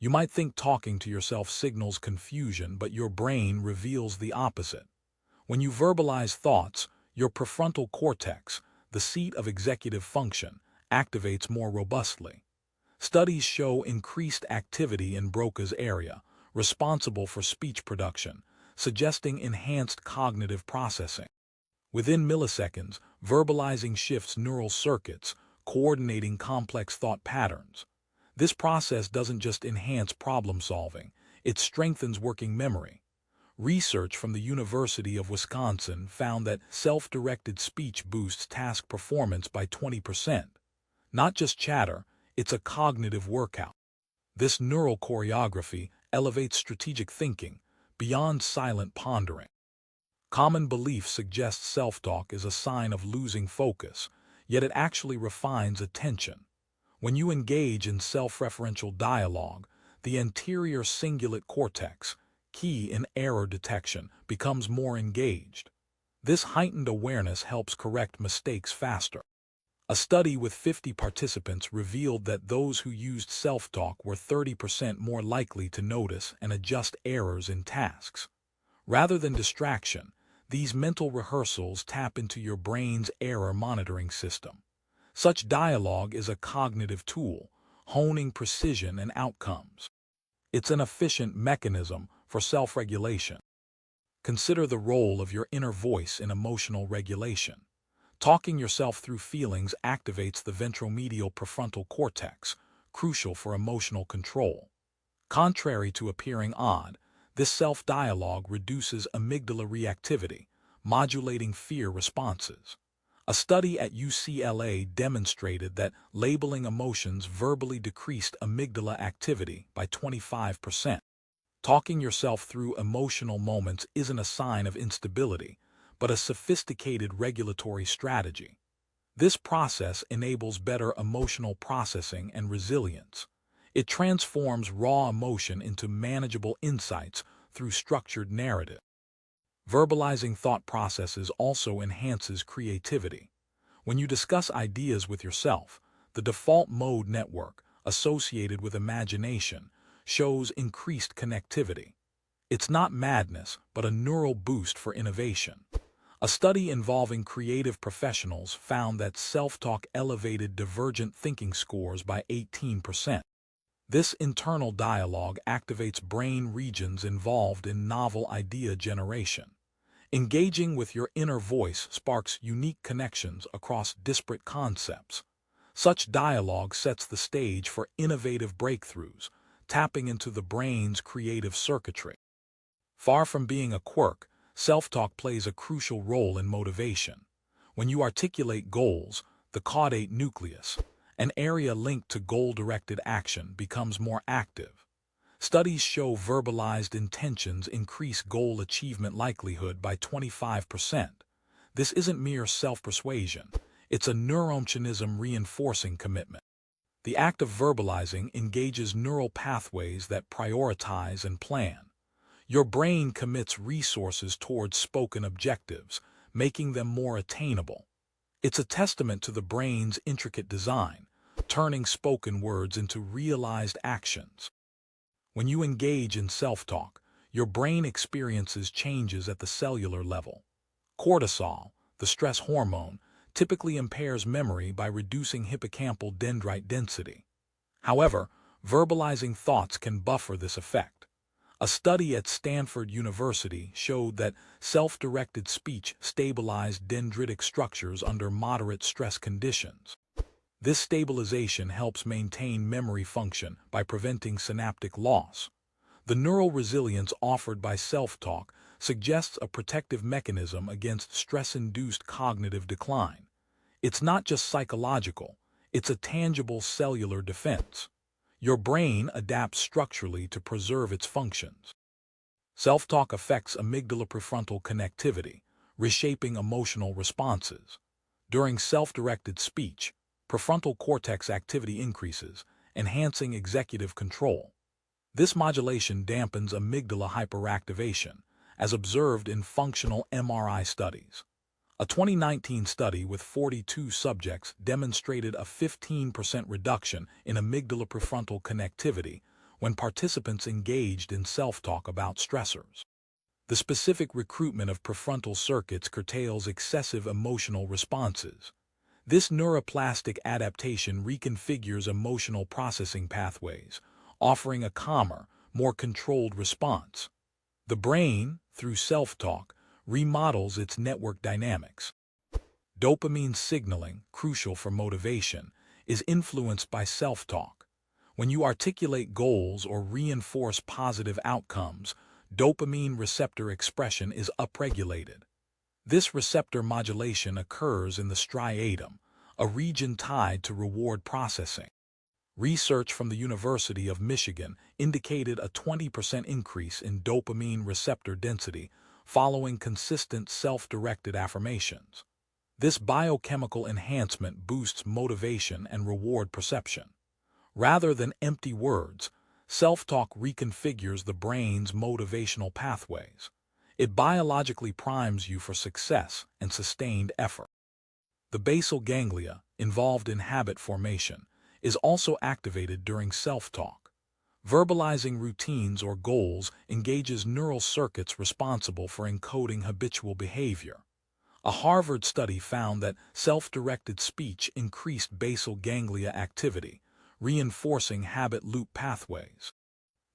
You might think talking to yourself signals confusion, but your brain reveals the opposite. When you verbalize thoughts, your prefrontal cortex, the seat of executive function, activates more robustly. Studies show increased activity in Broca's area, responsible for speech production, suggesting enhanced cognitive processing. Within milliseconds, verbalizing shifts neural circuits, coordinating complex thought patterns. This process doesn't just enhance problem solving, it strengthens working memory. Research from the University of Wisconsin found that self-directed speech boosts task performance by 20%. Not just chatter, it's a cognitive workout. This neural choreography elevates strategic thinking beyond silent pondering. Common belief suggests self-talk is a sign of losing focus, yet it actually refines attention. When you engage in self-referential dialogue, the anterior cingulate cortex, key in error detection, becomes more engaged. This heightened awareness helps correct mistakes faster. A study with 50 participants revealed that those who used self-talk were 30% more likely to notice and adjust errors in tasks. Rather than distraction, these mental rehearsals tap into your brain's error monitoring system. Such dialogue is a cognitive tool, honing precision and outcomes. It's an efficient mechanism for self-regulation. Consider the role of your inner voice in emotional regulation. Talking yourself through feelings activates the ventromedial prefrontal cortex, crucial for emotional control. Contrary to appearing odd, this self-dialogue reduces amygdala reactivity, modulating fear responses. A study at UCLA demonstrated that labeling emotions verbally decreased amygdala activity by 25%. Talking yourself through emotional moments isn't a sign of instability, but a sophisticated regulatory strategy. This process enables better emotional processing and resilience. It transforms raw emotion into manageable insights through structured narrative. Verbalizing thought processes also enhances creativity. When you discuss ideas with yourself, the default mode network, associated with imagination, shows increased connectivity. It's not madness, but a neural boost for innovation. A study involving creative professionals found that self-talk elevated divergent thinking scores by 18%. This internal dialogue activates brain regions involved in novel idea generation. Engaging with your inner voice sparks unique connections across disparate concepts. Such dialogue sets the stage for innovative breakthroughs, tapping into the brain's creative circuitry. Far from being a quirk, self-talk plays a crucial role in motivation. When you articulate goals, the caudate nucleus, an area linked to goal-directed action, becomes more active. Studies show verbalized intentions increase goal achievement likelihood by 25%. This isn't mere self-persuasion, it's a neuromechanism reinforcing commitment. The act of verbalizing engages neural pathways that prioritize and plan. Your brain commits resources towards spoken objectives, making them more attainable. It's a testament to the brain's intricate design, turning spoken words into realized actions. When you engage in self-talk, your brain experiences changes at the cellular level. Cortisol, the stress hormone, typically impairs memory by reducing hippocampal dendrite density. However, verbalizing thoughts can buffer this effect. A study at Stanford University showed that self-directed speech stabilized dendritic structures under moderate stress conditions. This stabilization helps maintain memory function by preventing synaptic loss. The neural resilience offered by self-talk suggests a protective mechanism against stress-induced cognitive decline. It's not just psychological, it's a tangible cellular defense. Your brain adapts structurally to preserve its functions. Self-talk affects amygdala prefrontal connectivity, reshaping emotional responses. During self-directed speech, prefrontal cortex activity increases, enhancing executive control. This modulation dampens amygdala hyperactivation, as observed in functional MRI studies. A 2019 study with 42 subjects demonstrated a 15% reduction in amygdala prefrontal connectivity, when participants engaged in self-talk about stressors. The specific recruitment of prefrontal circuits curtails excessive emotional responses. This neuroplastic adaptation reconfigures emotional processing pathways, offering a calmer, more controlled response. The brain, through self-talk, remodels its network dynamics. Dopamine signaling, crucial for motivation, is influenced by self-talk. When you articulate goals or reinforce positive outcomes, dopamine receptor expression is upregulated. This receptor modulation occurs in the striatum, a region tied to reward processing. Research from the University of Michigan indicated a 20% increase in dopamine receptor density following consistent self-directed affirmations. This biochemical enhancement boosts motivation and reward perception. Rather than empty words, self-talk reconfigures the brain's motivational pathways. It biologically primes you for success and sustained effort. The basal ganglia, involved in habit formation, is also activated during self-talk. Verbalizing routines or goals engages neural circuits responsible for encoding habitual behavior. A Harvard study found that self-directed speech increased basal ganglia activity, reinforcing habit loop pathways.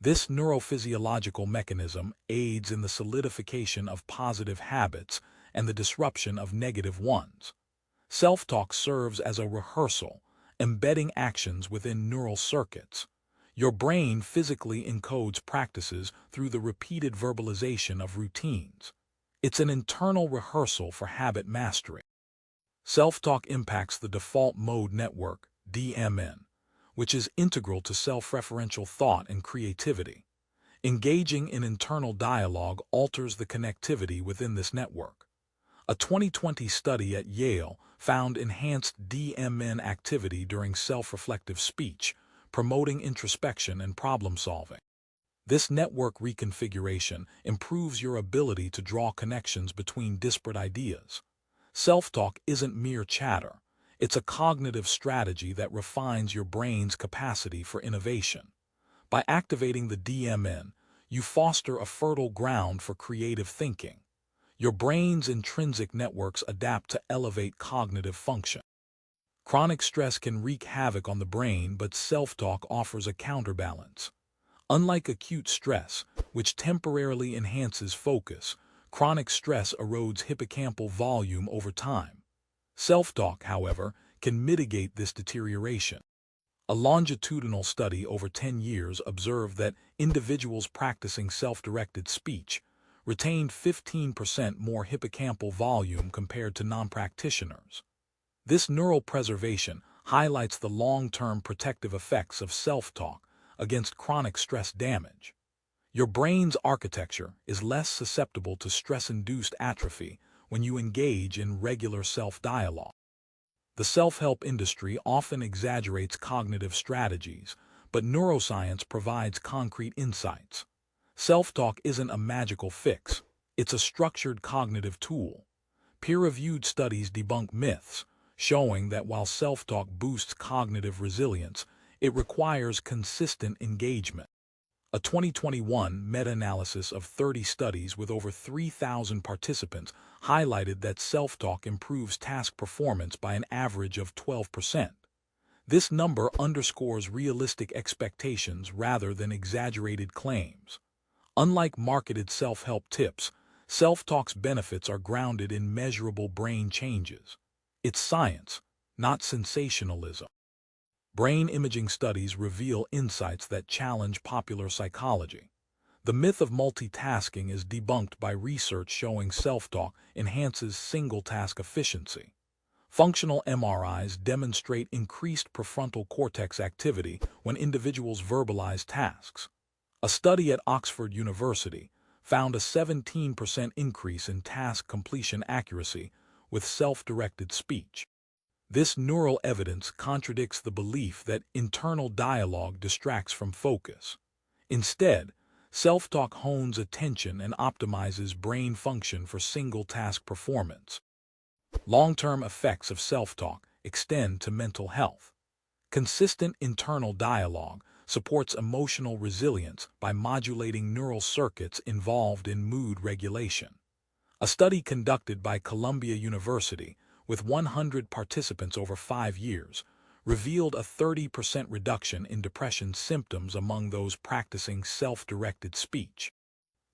This neurophysiological mechanism aids in the solidification of positive habits and the disruption of negative ones. Self-talk serves as a rehearsal, embedding actions within neural circuits. Your brain physically encodes practices through the repeated verbalization of routines. It's an internal rehearsal for habit mastery. Self-talk impacts the default mode network, DMN, which is integral to self-referential thought and creativity. Engaging in internal dialogue alters the connectivity within this network. A 2020 study at Yale found enhanced DMN activity during self-reflective speech, promoting introspection and problem-solving. This network reconfiguration improves your ability to draw connections between disparate ideas. Self-talk isn't mere chatter. It's a cognitive strategy that refines your brain's capacity for innovation. By activating the DMN, you foster a fertile ground for creative thinking. Your brain's intrinsic networks adapt to elevate cognitive function. Chronic stress can wreak havoc on the brain, but self-talk offers a counterbalance. Unlike acute stress, which temporarily enhances focus, chronic stress erodes hippocampal volume over time. Self-talk, however, can mitigate this deterioration. A longitudinal study over 10 years observed that individuals practicing self-directed speech retained 15% more hippocampal volume compared to non-practitioners. This neural preservation highlights the long-term protective effects of self-talk against chronic stress damage. Your brain's architecture is less susceptible to stress-induced atrophy when you engage in regular self-dialogue. The self-help industry often exaggerates cognitive strategies, but neuroscience provides concrete insights. Self-talk isn't a magical fix. It's a structured cognitive tool. Peer-reviewed studies debunk myths, showing that while self-talk boosts cognitive resilience, it requires consistent engagement. A 2021 meta-analysis of 30 studies with over 3,000 participants highlighted that self-talk improves task performance by an average of 12%. This number underscores realistic expectations rather than exaggerated claims. Unlike marketed self-help tips, self-talk's benefits are grounded in measurable brain changes. It's science, not sensationalism. Brain imaging studies reveal insights that challenge popular psychology. The myth of multitasking is debunked by research showing self-talk enhances single-task efficiency. Functional MRIs demonstrate increased prefrontal cortex activity when individuals verbalize tasks. A study at Oxford University found a 17% increase in task completion accuracy with self-directed speech. This neural evidence contradicts the belief that internal dialogue distracts from focus. Instead, self-talk hones attention and optimizes brain function for single-task performance. Long-term effects of self-talk extend to mental health. Consistent internal dialogue supports emotional resilience by modulating neural circuits involved in mood regulation. A study conducted by Columbia University with 100 participants over 5 years revealed a 30% reduction in depression symptoms among those practicing self-directed speech.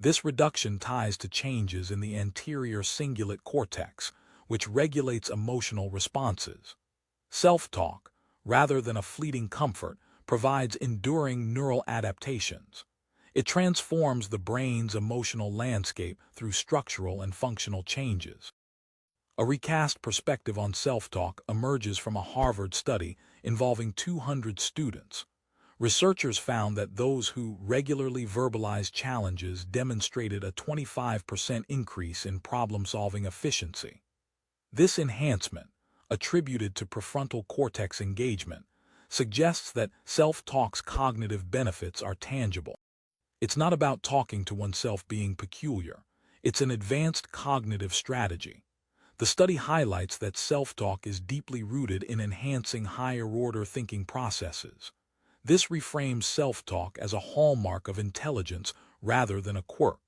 This reduction ties to changes in the anterior cingulate cortex, which regulates emotional responses. Self-talk, rather than a fleeting comfort, provides enduring neural adaptations. It transforms the brain's emotional landscape through structural and functional changes. A recast perspective on self-talk emerges from a Harvard study involving 200 students. Researchers found that those who regularly verbalized challenges demonstrated a 25% increase in problem-solving efficiency. This enhancement, attributed to prefrontal cortex engagement, suggests that self-talk's cognitive benefits are tangible. It's not about talking to oneself being peculiar. It's an advanced cognitive strategy. The study highlights that self-talk is deeply rooted in enhancing higher-order thinking processes. This reframes self-talk as a hallmark of intelligence rather than a quirk.